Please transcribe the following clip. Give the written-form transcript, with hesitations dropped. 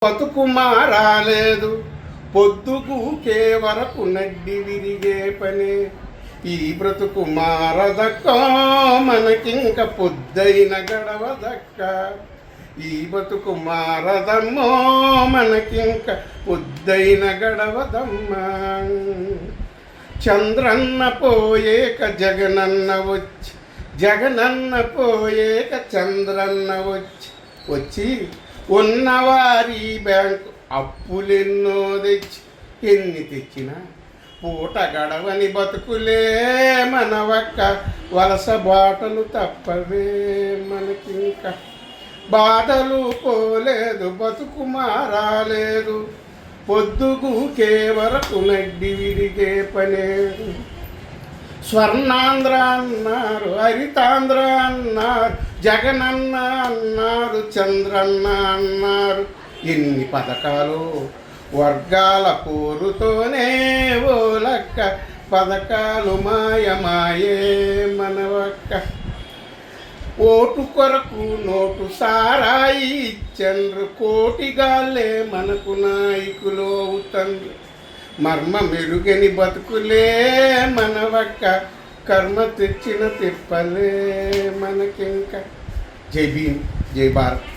బతుకు మారాలేదు పొద్దుకు వరకు నడ్డి విరిగే పనే ఈ బ్రతుకు మారదక్క మనకింక పొద్దైన గడవదక్క ఈ బతుకు మారదమ్మో మనకింక పొద్దైన గడవదమ్మా చంద్రన్న పోయేక జగనన్న వచ్చి జగనన్న పోయేక చంద్రన్న వచ్చి ఉన్నవారి బ్యాంకు అప్పులెన్నో తెచ్చి ఎన్ని తెచ్చినా పూట గడవని బతుకులే మనవక్క వలస బాటలు తప్పవే మనకింక బాటలు పోలేదు బతుకు మారాలేదు పొద్దుగుకే వరకు నడ్డి విరిగే పనే స్వర్ణాంధ్ర అన్నారు హరితాంధ్ర అన్నారు జగనన్న అన్నారు చంద్రన్న అన్నారు ఎన్ని పథకాలు వర్గాల పోరుతోనే ఓ లక్క పథకాలు మాయమాయే మనవక్క ఓటు కొరకు నోటు సారాయి చంద్రు కోటిగాలే మనకు నాయకులు అవుతండ్రు మర్మ మెరుగని బతుకులే మనవక్క కర్మ తెచ్చిన తిప్పలే మనకింక జై భీమ్ జై భారత్.